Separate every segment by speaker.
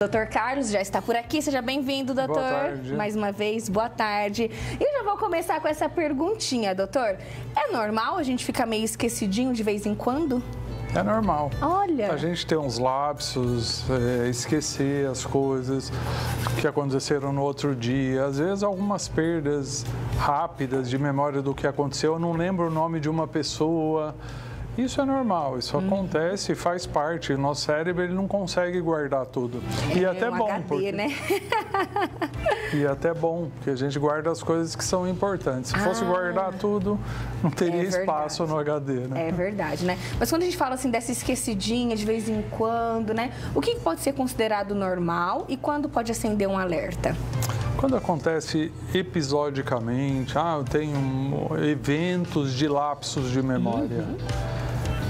Speaker 1: Doutor Carlos já está por aqui, seja bem-vindo, doutor.
Speaker 2: Boa tarde.
Speaker 1: Mais uma vez, boa tarde. E eu já vou começar com essa perguntinha, doutor. É normal a gente ficar meio esquecidinho de vez em quando?
Speaker 2: É normal.
Speaker 1: Olha.
Speaker 2: A gente tem uns lapsos, esquecer as coisas que aconteceram no outro dia. Às vezes algumas perdas rápidas de memória do que aconteceu. Eu não lembro o nome de uma pessoa. Isso é normal, isso acontece e faz parte. O nosso cérebro ele não consegue guardar tudo. E até bom,
Speaker 1: HD,
Speaker 2: porque...
Speaker 1: né?
Speaker 2: E até bom, porque a gente guarda as coisas que são importantes. Se fosse guardar tudo, não teria espaço no HD, né?
Speaker 1: É verdade, né? Mas quando a gente fala assim dessa esquecidinha de vez em quando, né? O que pode ser considerado normal e quando pode acender um alerta?
Speaker 2: Quando acontece episodicamente, eu tenho eventos de lapsos de memória.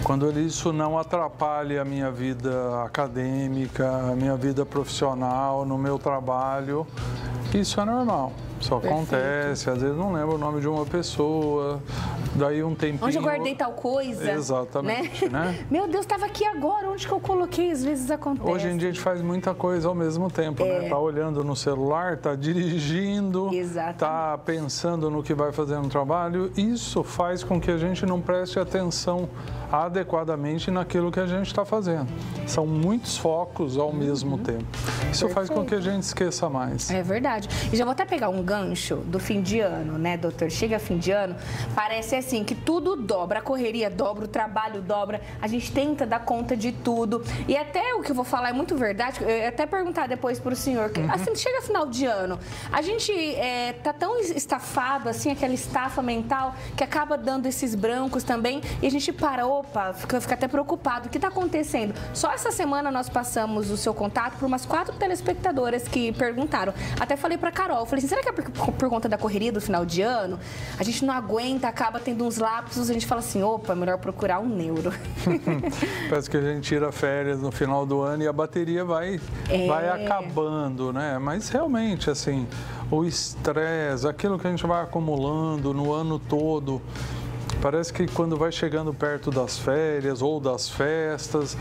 Speaker 2: Quando isso não atrapalha a minha vida acadêmica, a minha vida profissional, no meu trabalho, isso é normal. Isso acontece, às vezes não lembro o nome de uma pessoa, daí um tempinho...
Speaker 1: Onde eu guardei tal coisa?
Speaker 2: Exatamente, né?
Speaker 1: Meu Deus, estava aqui agora, onde que eu coloquei? Às vezes acontece.
Speaker 2: Hoje em dia a gente faz muita coisa ao mesmo tempo, né? Tá olhando no celular, tá dirigindo, tá pensando no que vai fazer no trabalho. Isso faz com que a gente não preste atenção adequadamente naquilo que a gente está fazendo. São muitos focos ao mesmo tempo. Isso faz com que a gente esqueça mais.
Speaker 1: É verdade. E já vou até pegar um gancho do fim de ano, né, doutor? Chega fim de ano, parece assim que tudo dobra, a correria dobra, o trabalho dobra, a gente tenta dar conta de tudo. E até o que eu vou falar é muito verdade, eu ia até perguntar depois para o senhor, que, assim, chega final de ano, a gente tá tão estafado, assim, aquela estafa mental, que acaba dando esses brancos também, e a gente para, fica até preocupado. O que está acontecendo? Só essa semana nós passamos o seu contato por umas 4 telespectadoras que perguntaram. Até falei para Carol, falei assim, será que é por conta da correria do final de ano? A gente não aguenta, acaba tendo uns lapsos, a gente fala assim, melhor procurar um neuro.
Speaker 2: Parece que a gente tira férias no final do ano e a bateria vai acabando, né? Mas realmente, assim, o estresse, aquilo que a gente vai acumulando no ano todo, parece que quando vai chegando perto das férias ou das festas,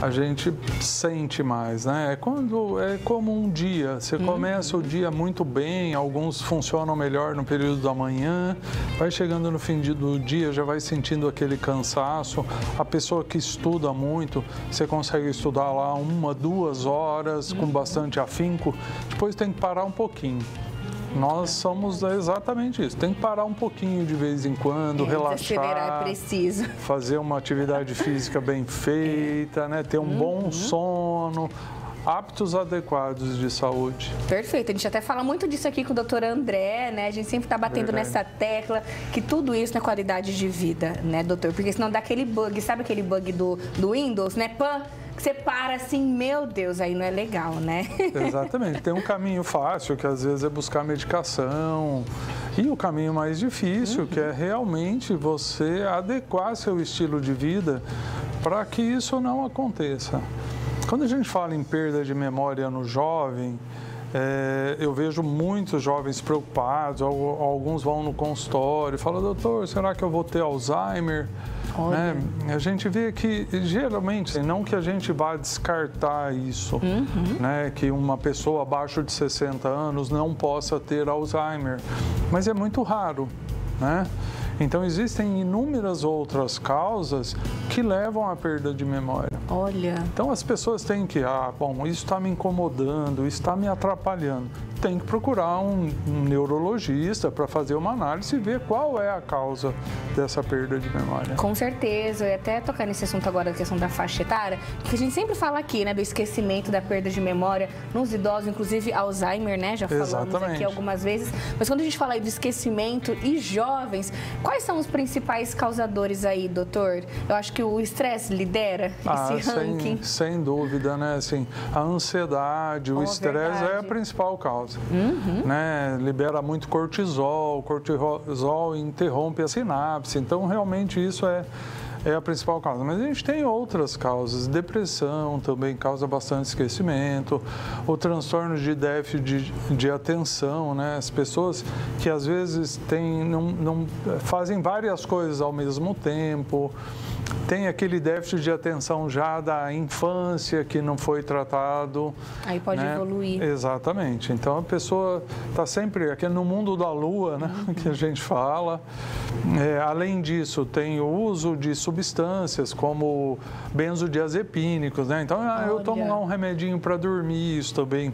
Speaker 2: a gente sente mais, né? É como um dia, você começa o dia muito bem, alguns funcionam melhor no período da manhã, vai chegando no fim do dia, já vai sentindo aquele cansaço. A pessoa que estuda muito, você consegue estudar lá 1, 2 horas com bastante afinco, depois tem que parar um pouquinho. Nós somos exatamente isso. Tem que parar um pouquinho de vez em quando, relaxar,
Speaker 1: é preciso.
Speaker 2: fazer uma atividade física bem feita, né? Ter um bom sono, hábitos adequados de saúde.
Speaker 1: Perfeito. A gente até fala muito disso aqui com o doutor André, né? A gente sempre está batendo nessa tecla que tudo isso é qualidade de vida, né, doutor? Porque senão dá aquele bug, sabe aquele bug do Windows, né? Que você para assim, meu Deus, aí não é legal, né?
Speaker 2: Exatamente. Tem um caminho fácil, que às vezes é buscar medicação, e o caminho mais difícil, que é realmente você adequar seu estilo de vida para que isso não aconteça. Quando a gente fala em perda de memória no jovem, eu vejo muitos jovens preocupados, alguns vão no consultório e falam, doutor, será que eu vou ter Alzheimer? Né? A gente vê que, geralmente, não que a gente vá descartar isso, né? Que uma pessoa abaixo de 60 anos não possa ter Alzheimer, mas é muito raro, né? Então, existem inúmeras outras causas que levam à perda de memória.
Speaker 1: Olha.
Speaker 2: Então, as pessoas têm que, isso está me incomodando, isso está me atrapalhando. Tem que procurar um neurologista para fazer uma análise e ver qual é a causa dessa perda de memória.
Speaker 1: Com certeza. Eu ia até tocar nesse assunto agora, da questão da faixa etária, porque a gente sempre fala aqui, né, do esquecimento, da perda de memória nos idosos, inclusive Alzheimer, né, já falamos aqui algumas vezes. Mas quando a gente fala aí do esquecimento e jovens, quais são os principais causadores aí, doutor? Eu acho que o estresse lidera esse ranking.
Speaker 2: Sem dúvida, né? Assim, a ansiedade, o estresse é a principal causa. Né? Libera muito cortisol interrompe a sinapse, então realmente isso é a principal causa. Mas a gente tem outras causas. Depressão também causa bastante esquecimento. O transtorno de déficit de atenção, né? As pessoas que às vezes não fazem várias coisas ao mesmo tempo. tem aquele déficit de atenção já da infância que não foi tratado.
Speaker 1: Aí pode, né, evoluir.
Speaker 2: Exatamente. Então, a pessoa está sempre aqui no mundo da lua, né, que a gente fala. Além disso, tem o uso de substâncias como benzodiazepínicos, né? Então, eu tomo lá um remedinho para dormir, isso também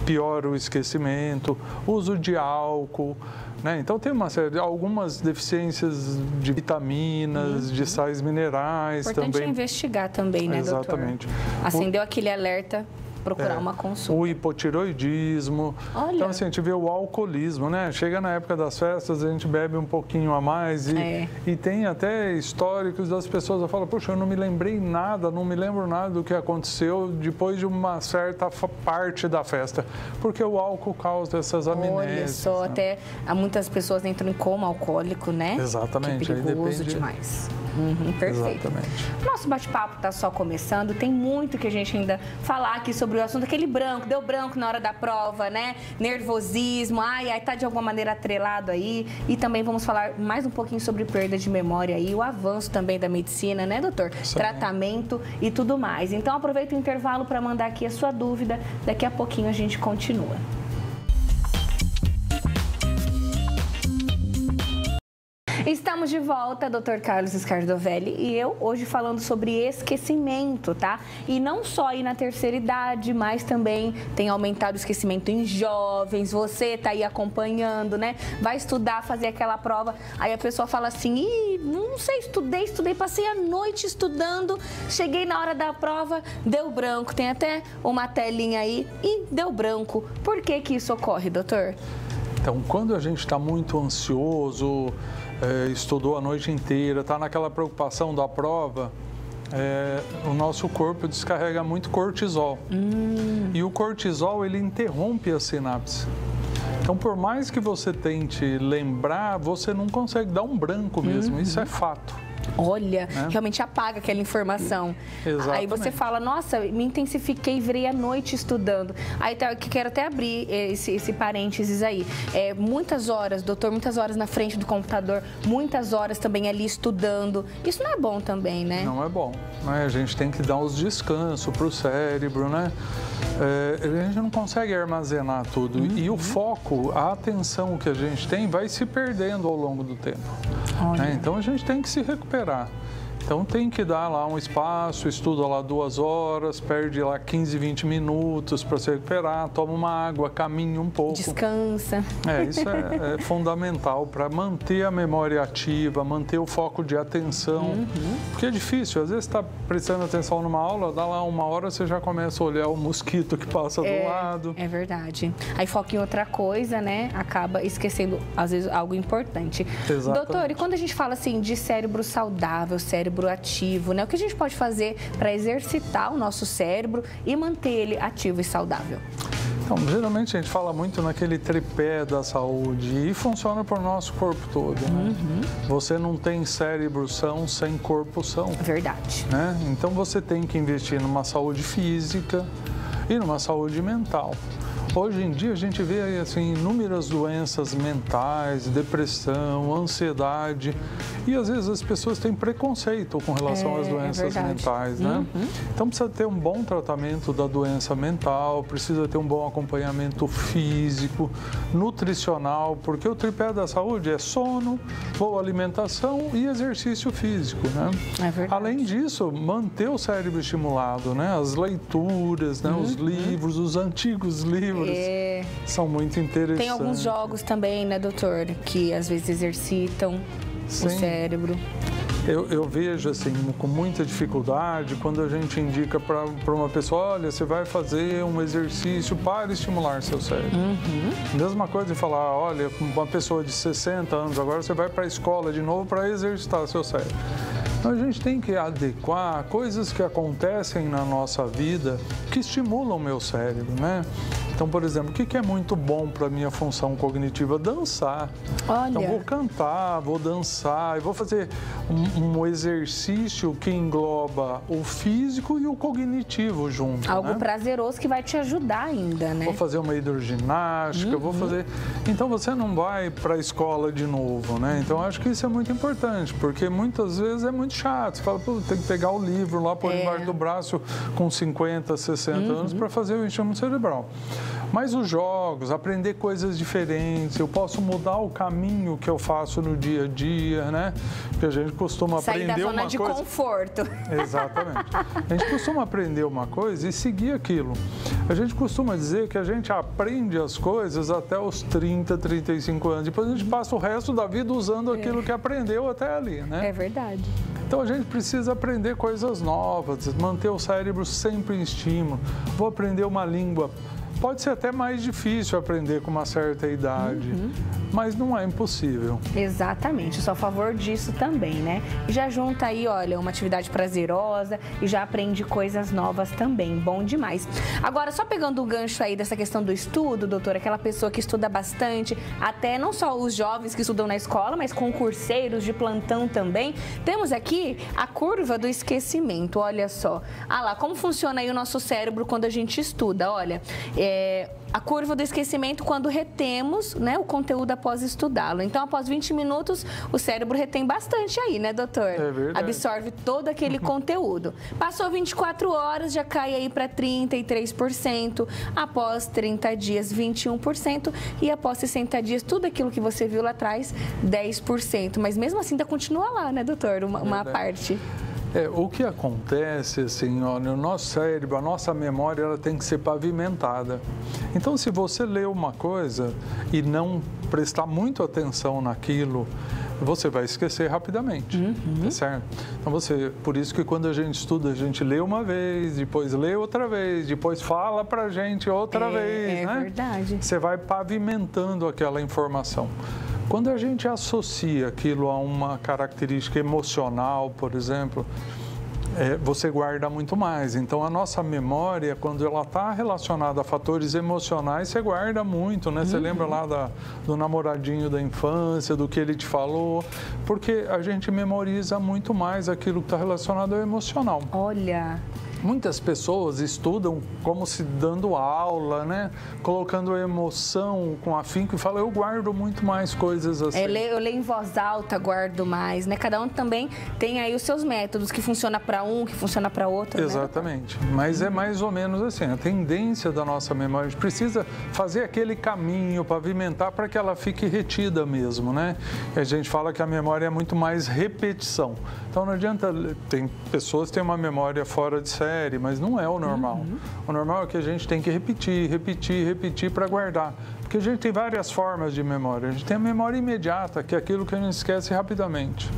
Speaker 2: piora o esquecimento. Uso de álcool, né? Então, tem algumas deficiências de vitaminas, de sais minerais.
Speaker 1: Importante
Speaker 2: também.
Speaker 1: É investigar também, né, doutor?
Speaker 2: Exatamente.
Speaker 1: Acendeu aquele alerta, procurar uma consulta.
Speaker 2: O hipotiroidismo.
Speaker 1: Olha.
Speaker 2: Então, assim, a gente vê o alcoolismo, né? Chega na época das festas, a gente bebe um pouquinho a mais e tem até históricos das pessoas que falam, poxa, eu não me lembrei nada, não me lembro nada do que aconteceu depois de uma certa parte da festa, porque o álcool causa essas amnésias.
Speaker 1: Olha só,
Speaker 2: né?
Speaker 1: Até muitas pessoas entram em coma alcoólico, né?
Speaker 2: Exatamente.
Speaker 1: Que é perigoso demais. Perfeito.
Speaker 2: Exatamente.
Speaker 1: Nosso bate-papo está só começando, tem muito que a gente ainda falar aqui sobre o assunto. Aquele branco, deu branco na hora da prova, né? Nervosismo, tá de alguma maneira atrelado aí. E também vamos falar mais um pouquinho sobre perda de memória aí, o avanço também da medicina, né, doutor?
Speaker 2: Sim.
Speaker 1: Tratamento e tudo mais. Então aproveita o intervalo para mandar aqui a sua dúvida, daqui a pouquinho a gente continua. Estamos de volta, Dr. Carlos Scardovelli e eu, hoje falando sobre esquecimento, tá? E não só aí na terceira idade, mas também tem aumentado o esquecimento em jovens. Você tá aí acompanhando, né? Vai estudar, fazer aquela prova, aí a pessoa fala assim, não sei, estudei, passei a noite estudando, cheguei na hora da prova, deu branco. Tem até uma telinha aí e deu branco. Por que que isso ocorre, doutor?
Speaker 2: Então, quando a gente está muito ansioso, estudou a noite inteira, está naquela preocupação da prova, o nosso corpo descarrega muito cortisol. E o cortisol, ele interrompe a sinapse. Então, por mais que você tente lembrar, você não consegue dar um branco mesmo, isso é fato.
Speaker 1: Olha, realmente apaga aquela informação.
Speaker 2: Exatamente.
Speaker 1: Aí você fala, nossa, me intensifiquei, virei a noite estudando. Aí quero até abrir esse parênteses aí. Muitas horas, doutor, muitas horas na frente do computador, muitas horas também ali estudando. Isso não é bom também, né?
Speaker 2: Não é bom, né? A gente tem que dar uns descansos para o cérebro, né? A gente não consegue armazenar tudo. E o foco, a atenção que a gente tem vai se perdendo ao longo do tempo. Então, a gente tem que se recuperar. Então, tem que dar lá um espaço, estuda lá 2 horas, perde lá 15, 20 minutos para se recuperar, toma uma água, caminha um pouco.
Speaker 1: Descansa.
Speaker 2: Isso é fundamental para manter a memória ativa, manter o foco de atenção. Porque é difícil, às vezes está prestando atenção numa aula, dá lá 1 hora, você já começa a olhar o mosquito que passa do lado.
Speaker 1: É verdade. Aí foca em outra coisa, né? Acaba esquecendo, às vezes, algo importante.
Speaker 2: Exatamente.
Speaker 1: Doutor, e quando a gente fala assim de cérebro saudável, cérebro ativo, né? O que a gente pode fazer para exercitar o nosso cérebro e manter ele ativo e saudável?
Speaker 2: Então, geralmente a gente fala muito naquele tripé da saúde e funciona para o nosso corpo todo, né? Você não tem cérebro são sem corpo são.
Speaker 1: Verdade.
Speaker 2: Né? Então, você tem que investir numa saúde física e numa saúde mental. Hoje em dia a gente vê assim, inúmeras doenças mentais, depressão, ansiedade e às vezes as pessoas têm preconceito com relação às doenças mentais, né? Então precisa ter um bom tratamento da doença mental, precisa ter um bom acompanhamento físico, nutricional, porque o tripé da saúde é sono, boa alimentação e exercício físico, né?
Speaker 1: É verdade.
Speaker 2: Além disso, manter o cérebro estimulado, né? As leituras, né? Os livros, os antigos livros. São muito interessantes.
Speaker 1: Tem alguns jogos também, né, doutor, que às vezes exercitam o cérebro.
Speaker 2: Eu vejo, assim, com muita dificuldade, quando a gente indica para uma pessoa, olha, você vai fazer um exercício para estimular seu cérebro. Mesma coisa de falar, olha, uma pessoa de 60 anos, agora você vai para a escola de novo para exercitar seu cérebro. Então, a gente tem que adequar coisas que acontecem na nossa vida que estimulam o meu cérebro, né? Então, por exemplo, o que é muito bom para a minha função cognitiva? Dançar.
Speaker 1: Olha.
Speaker 2: Então, vou cantar, vou dançar, e vou fazer um exercício que engloba o físico e o cognitivo junto.
Speaker 1: Algo prazeroso que vai te ajudar ainda, né?
Speaker 2: Vou fazer uma hidroginástica, vou fazer... Então, você não vai para a escola de novo, né? Então, acho que isso é muito importante, porque muitas vezes é muito chato. Você fala, pô, tem que pegar o livro lá, pôr embaixo do braço com 50, 60 anos para fazer o estímulo cerebral. Mas os jogos, aprender coisas diferentes, eu posso mudar o caminho que eu faço no dia a dia, né? Porque a gente costuma aprender uma coisa...
Speaker 1: Sair da zona de conforto.
Speaker 2: Exatamente. A gente costuma aprender uma coisa e seguir aquilo. A gente costuma dizer que a gente aprende as coisas até os 30, 35 anos. Depois a gente passa o resto da vida usando aquilo que aprendeu até ali, né?
Speaker 1: É verdade.
Speaker 2: Então a gente precisa aprender coisas novas, manter o cérebro sempre em estímulo. Vou aprender uma língua. Pode ser até mais difícil aprender com uma certa idade, mas não é impossível.
Speaker 1: Exatamente, eu sou a favor disso também, né? Já junta aí, olha, uma atividade prazerosa e já aprende coisas novas também, bom demais. Agora, só pegando o gancho aí dessa questão do estudo, doutora, aquela pessoa que estuda bastante, até não só os jovens que estudam na escola, mas concurseiros de plantão também, temos aqui a curva do esquecimento, olha só. Ah lá, como funciona aí o nosso cérebro quando a gente estuda, olha... a curva do esquecimento quando retemos, né, o conteúdo após estudá-lo. Então, após 20 minutos, o cérebro retém bastante aí, né, doutor?
Speaker 2: É verdade.
Speaker 1: Absorve todo aquele conteúdo. Passou 24 horas, já cai aí para 33%. Após 30 dias, 21%. E após 60 dias, tudo aquilo que você viu lá atrás, 10%. Mas mesmo assim, ainda continua lá, né, doutor? Uma parte.
Speaker 2: O que acontece, assim, olha, o nosso cérebro, a nossa memória, ela tem que ser pavimentada. Então, se você lê uma coisa e não prestar muito atenção naquilo, você vai esquecer rapidamente, tá certo? Então, por isso que quando a gente estuda, a gente lê uma vez, depois lê outra vez, depois fala pra gente outra vez, né?
Speaker 1: É verdade.
Speaker 2: Você vai pavimentando aquela informação. Quando a gente associa aquilo a uma característica emocional, por exemplo, você guarda muito mais. Então, a nossa memória, quando ela está relacionada a fatores emocionais, você guarda muito, né? Você lembra lá do namoradinho da infância, do que ele te falou, porque a gente memoriza muito mais aquilo que está relacionado ao emocional.
Speaker 1: Olha...
Speaker 2: Muitas pessoas estudam como se dando aula, né? Colocando a emoção com afinco e falam, eu guardo muito mais coisas assim.
Speaker 1: Eu leio em voz alta, guardo mais, né? Cada um também tem aí os seus métodos, que funciona para um, que funciona para outro.
Speaker 2: Exatamente. Né? Mas é mais ou menos assim, a tendência da nossa memória, a gente precisa fazer aquele caminho, pavimentar para que ela fique retida mesmo, né? E a gente fala que a memória é muito mais repetição. Então não adianta, tem pessoas que têm uma memória fora de série, mas não é o normal. O normal é que a gente tem que repetir para guardar. Porque a gente tem várias formas de memória. A gente tem a memória imediata, que é aquilo que a gente esquece rapidamente,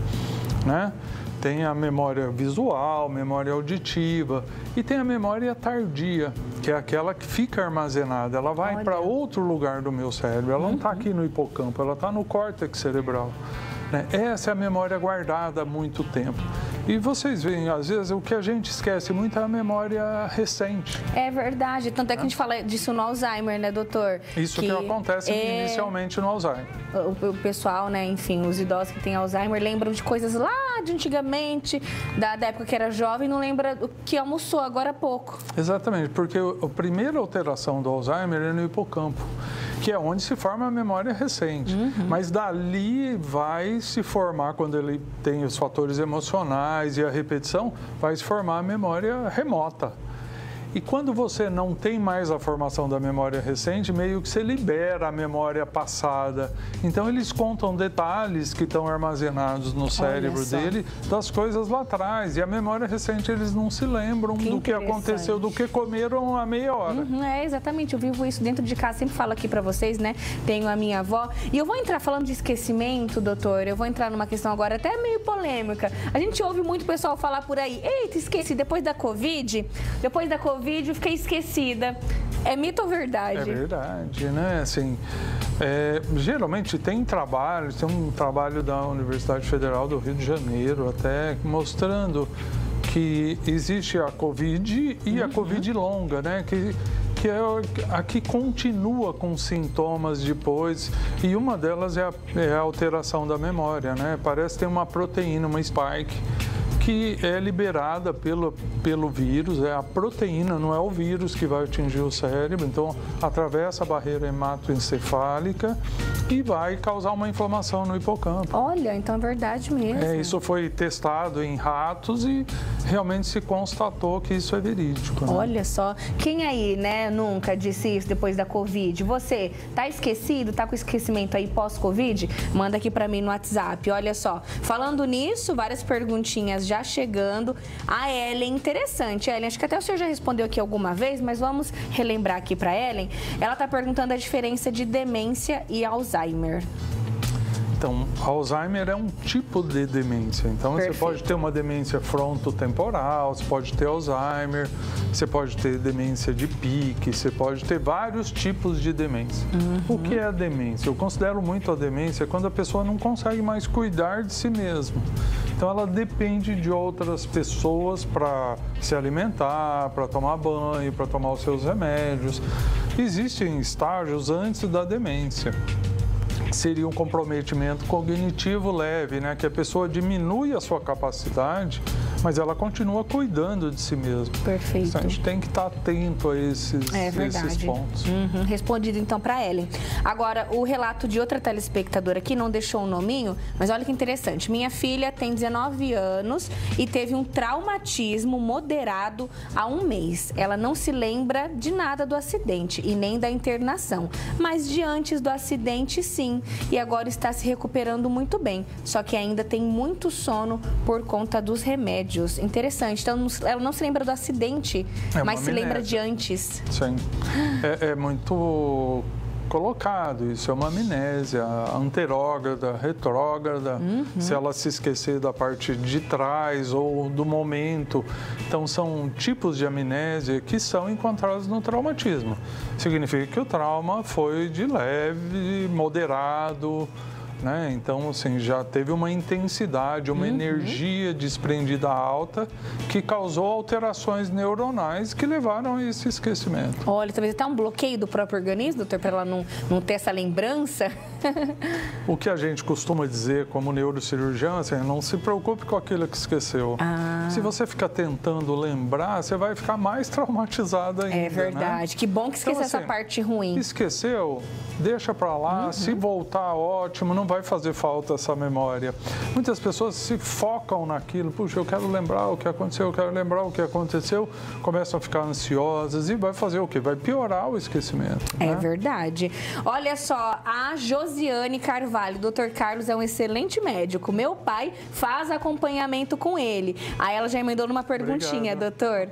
Speaker 2: né? Tem a memória visual, memória auditiva e tem a memória tardia, que é aquela que fica armazenada. Ela vai para outro lugar do meu cérebro. Ela não está aqui no hipocampo, ela está no córtex cerebral. Essa é a memória guardada há muito tempo. E vocês veem, às vezes, o que a gente esquece muito é a memória recente.
Speaker 1: É verdade. Tanto é que a gente fala disso no Alzheimer, né, doutor?
Speaker 2: Isso que acontece inicialmente no Alzheimer.
Speaker 1: O pessoal, né, enfim, os idosos que têm Alzheimer lembram de coisas lá de antigamente, da época que era jovem, não lembra o que almoçou agora há pouco.
Speaker 2: Exatamente, porque a primeira alteração do Alzheimer é no hipocampo, que é onde se forma a memória recente. Mas dali vai se formar, quando ele tem os fatores emocionais e a repetição, vai se formar a memória remota. E quando você não tem mais a formação da memória recente, meio que você libera a memória passada. Então, eles contam detalhes que estão armazenados no cérebro dele das coisas lá atrás. E a memória recente, eles não se lembram do que aconteceu, do que comeram há meia hora.
Speaker 1: Exatamente. Eu vivo isso dentro de casa, sempre falo aqui para vocês, né? Tenho a minha avó. E eu vou entrar falando de esquecimento, doutor. Eu vou entrar numa questão agora até meio polêmica. A gente ouve muito pessoal falar por aí, eita, esqueci, depois da Covid eu fiquei esquecida. É mito ou verdade?
Speaker 2: É verdade, né? Assim, geralmente tem um trabalho da Universidade Federal do Rio de Janeiro até mostrando que existe a Covid e a Covid longa, né? que é a que continua com sintomas depois, e uma delas é a alteração da memória, né? Parece ter uma proteína, uma spike, que é liberada pelo vírus, é a proteína, não é o vírus que vai atingir o cérebro, então atravessa a barreira hematoencefálica e vai causar uma inflamação no hipocampo.
Speaker 1: Olha, então é verdade mesmo.
Speaker 2: Isso foi testado em ratos e realmente se constatou que isso é verídico. Né?
Speaker 1: Olha só, quem aí, né, nunca disse isso depois da Covid? Você tá esquecido, tá com esquecimento aí pós-Covid? Manda aqui pra mim no WhatsApp, olha só. Falando nisso, várias perguntinhas já chegando. A Ellen, interessante, Ellen, acho que até o senhor já respondeu aqui alguma vez, mas vamos relembrar aqui para Ellen. Ela está perguntando a diferença de demência e Alzheimer.
Speaker 2: Então, Alzheimer é um tipo de demência. Então, Perfeito. Você pode ter uma demência frontotemporal, você pode ter Alzheimer, você pode ter demência de pique, você pode ter vários tipos de demência. O que é a demência? Eu considero muito a demência quando a pessoa não consegue mais cuidar de si mesma. Então, ela depende de outras pessoas para se alimentar, para tomar banho, para tomar os seus remédios. Existem estágios antes da demência. Seria um comprometimento cognitivo leve, né? Que a pessoa diminui a sua capacidade, mas ela continua cuidando de si mesma.
Speaker 1: Perfeito.
Speaker 2: Então, a gente tem que estar atento a esses pontos.
Speaker 1: Respondido então para Ellen. Agora, o relato de outra telespectadora aqui não deixou um nominho, mas olha que interessante. Minha filha tem 19 anos e teve um traumatismo moderado há um mês. Ela não se lembra de nada do acidente e nem da internação, mas de antes do acidente, sim. E agora está se recuperando muito bem, só que ainda tem muito sono por conta dos remédios. Interessante. Então, ela não se lembra do acidente, mas se lembra de antes.
Speaker 2: Sim. É muito colocado. Isso é uma amnésia anterógrada, retrógrada, se ela se esquecer da parte de trás ou do momento. Então, são tipos de amnésia que são encontrados no traumatismo. Significa que o trauma foi de leve, moderado, né? Então, assim, já teve uma intensidade, uma energia desprendida alta que causou alterações neuronais que levaram a esse esquecimento.
Speaker 1: Olha, talvez até um bloqueio do próprio organismo, doutor, para ela não ter essa lembrança.
Speaker 2: O que a gente costuma dizer como neurocirurgião, assim, não se preocupe com aquilo que esqueceu. Se você ficar tentando lembrar, você vai ficar mais traumatizado ainda.
Speaker 1: É verdade.
Speaker 2: Né?
Speaker 1: Que bom que esqueceu essa parte ruim.
Speaker 2: Esqueceu, deixa para lá. Se voltar, ótimo, não vai fazer falta essa memória. Muitas pessoas se focam naquilo. Puxa, eu quero lembrar o que aconteceu, eu quero lembrar o que aconteceu. Começam a ficar ansiosas e vai fazer o quê? Vai piorar o esquecimento.
Speaker 1: É
Speaker 2: né?
Speaker 1: verdade. Olha só, a Josiane Carvalho, Dr. Carlos é um excelente médico. Meu pai faz acompanhamento com ele. Aí ela já emendou numa perguntinha, doutor.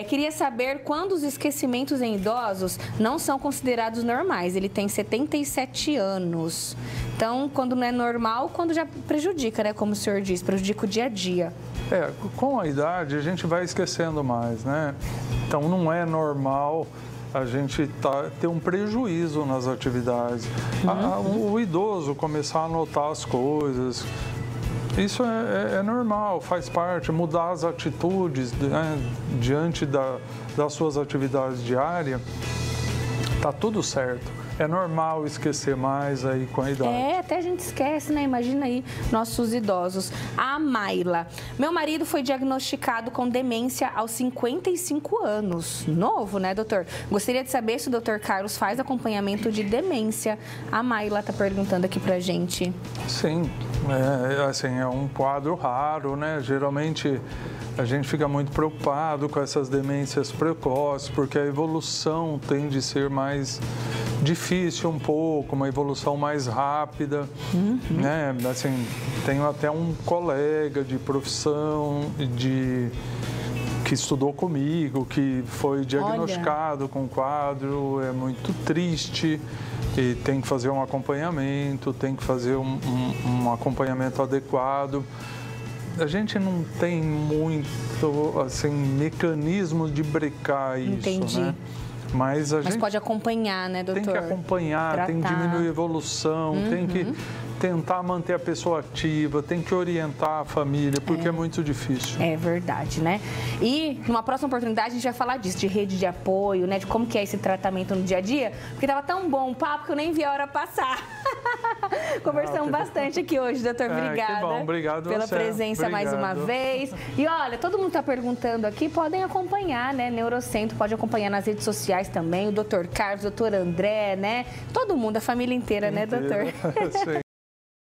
Speaker 1: Queria saber quando os esquecimentos em idosos não são considerados normais. Ele tem 77 anos. Então, quando não é normal, quando já prejudica, né? Como o senhor diz, prejudica o dia a dia.
Speaker 2: Com a idade, a gente vai esquecendo mais, né? Então, não é normal a gente ter um prejuízo nas atividades. O idoso começar a notar as coisas, isso é normal, faz parte. Mudar as atitudes, né, diante das suas atividades diárias, tá tudo certo. É normal esquecer mais aí com a idade.
Speaker 1: Até a gente esquece, né? Imagina aí nossos idosos. A Maila. Meu marido foi diagnosticado com demência aos 55 anos. Novo, né, doutor? Gostaria de saber se o doutor Carlos faz acompanhamento de demência. A Maila tá perguntando aqui pra gente.
Speaker 2: Sim, é um quadro raro, né? Geralmente a gente fica muito preocupado com essas demências precoces, porque a evolução tende a ser mais difícil um pouco, uma evolução mais rápida, né? Assim, tenho até um colega de profissão que estudou comigo, que foi diagnosticado com um quadro, é muito triste, e tem que fazer um acompanhamento, tem que fazer um acompanhamento adequado. A gente não tem muito, assim, mecanismo de brecar isso,
Speaker 1: Entendi.
Speaker 2: né? Mas a gente
Speaker 1: pode acompanhar, né, doutor?
Speaker 2: Tem que acompanhar, tem que diminuir a evolução, tem que tentar manter a pessoa ativa, tem que orientar a família, porque é muito difícil.
Speaker 1: É verdade, né? E numa próxima oportunidade a gente vai falar disso, de rede de apoio, né? De como que é esse tratamento no dia a dia, porque tava tão bom o papo que eu nem vi a hora passar. Conversamos bastante aqui hoje, doutor. Obrigada.
Speaker 2: Que bom, obrigado
Speaker 1: pela presença mais uma vez. E olha, todo mundo está perguntando aqui, podem acompanhar, né? Neurocentro, pode acompanhar nas redes sociais também, o doutor Carlos, o doutor André, né? Todo mundo, a família inteira, né, doutor?
Speaker 2: Sim.